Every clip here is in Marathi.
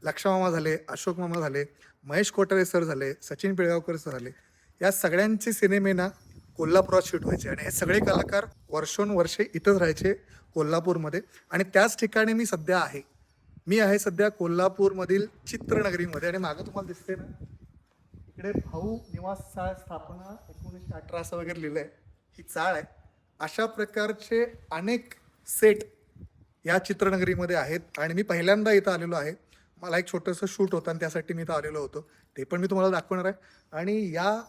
लक्ष्या मामा झाले, अशोक मामा झाले, महेश कोठारे सर झाले, सचिन पिळगावकर सर झाले, या सगळ्यांचे सिनेमे ना कोल्हापुरात शूट व्हायचे आणि हे सगळे कलाकार वर्षोनवर्षे इथंच राहायचे कोल्हापूरमध्ये. आणि त्याच ठिकाणी मी सध्या आहे. मी आहे सध्या कोल्हापूरमधील चित्रनगरीमध्ये आणि मागं तुम्हाला दिसते ना इकडे भाऊ निवास चाळ स्थापना 1918 असं वगैरे लिहिलं आहे. ही चाळ आहे. अशा प्रकारचे अनेक सेट या चित्रनगरीमध्ये आहेत आणि मी पहिल्यांदा इथं आलेलो आहे. मला एक छोटंसं शूट होतं आणि त्यासाठी मी इथं आलेलो होतो. ते पण मी तुम्हाला दाखवणार आहे. आणि या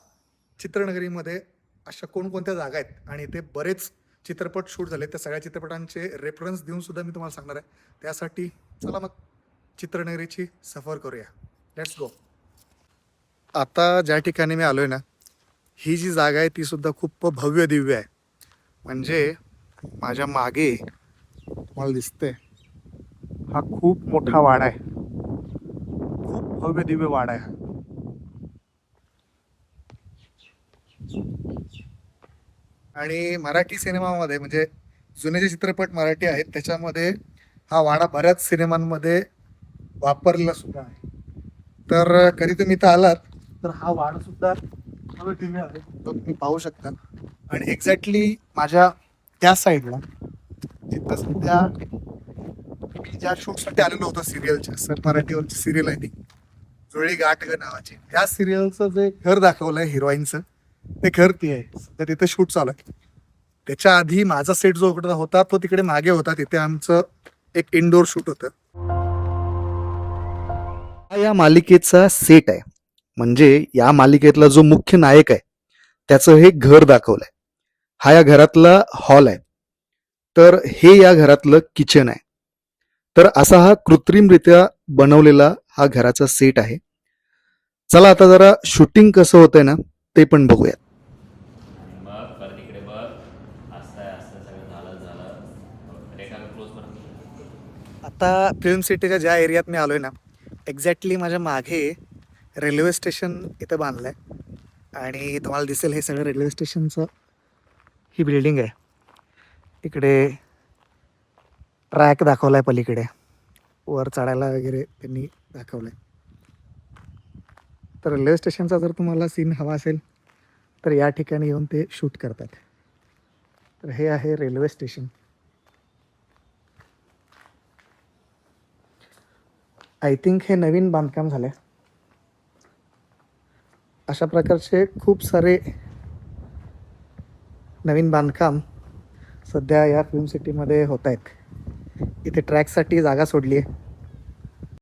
चित्रनगरीमध्ये अशा कोणकोणत्या जागा आहेत आणि इथे बरेच चित्रपट शूट झाले. त्या सगळ्या चित्रपटांचे रेफरन्स देऊन सुद्धा मी तुम्हाला सांगणार आहे. त्यासाठी चला मग चित्रनगरीची सफर करूया. Let's go. आता ज्या ठिकाणी मी आलोय ना, ही जी जागा आहे ती सुद्धा खूप भव्य दिव्य आहे. म्हणजे माझ्या मागे तुम्हाला दिसतंय हा खूप मोठा वाडा आहे. खूप भव्य दिव्य वाडा आहे. आणि मराठी सिनेमामध्ये म्हणजे जुने जे चित्रपट मराठी आहेत त्याच्यामध्ये हा वाडा बऱ्याच सिनेमांमध्ये वापरलेला सुद्धा आहे. तर कधी तुम्ही इथं आलात तर हा वाडा सुद्धा भव्य दिव्य आहे, तो तुम्ही पाहू शकता. आणि एक्झॅक्टली माझ्या त्या साईडला तिथं सध्या मी ज्या शूटसाठी आलेलो होतो सिरियलच्या, सर मराठीवरची सिरियल आहे ती जुळी गाठ ग नावाची, त्या सिरियलचं जे घर दाखवलंय हिरोईनचं ते घर ती आहे. सध्या तिथे शूट चालू आहे. त्याच्या आधी माझा सेट जो होता तो तिकडे मागे होता. तिथे आमचं एक इनडोअर शूट होतं. हा या मालिकेचा सेट आहे. म्हणजे या मालिकेतला जो मुख्य नायक आहे त्याचं हे घर दाखवलंय. हा या घरातला हॉल आहे. तर हे या घरातलं किचन आहे. तर असा हा कृत्रिमरित्या बनवलेला हा घराचा सेट आहे. चला आता जरा शूटिंग कसं होतंय ना ते पण बघूया. मग परत इकडे बघ, असं आहे, असं सगळं झालं रेखा क्लोज करून. आता फिल्म सिटीच्या ज्या एरियात मी आलोय ना, एक्झॅक्टली माझ्या मागे रेल्वे स्टेशन इथं बांधलं आहे. आणि तुम्हाला दिसेल हे सगळं रेल्वे स्टेशनचं ही बिल्डिंग आहे. इकडे ट्रॅक दाखवला आहे, पलीकडे वर चढायला वगैरे त्यांनी दाखवलं आहे. तर रेल्वे स्टेशनचा जर तुम्हाला सीन हवा असेल तर या ठिकाणी येऊन ते शूट करतात. तर हे आहे रेल्वे स्टेशन. आय थिंक हे नवीन बांधकाम झालं आहे. अशा प्रकारचे खूप सारे नवीन बांधकाम सध्या या फिल्म सिटीमध्ये होत आहेत. इथे ट्रॅकसाठी जागा सोडली आहे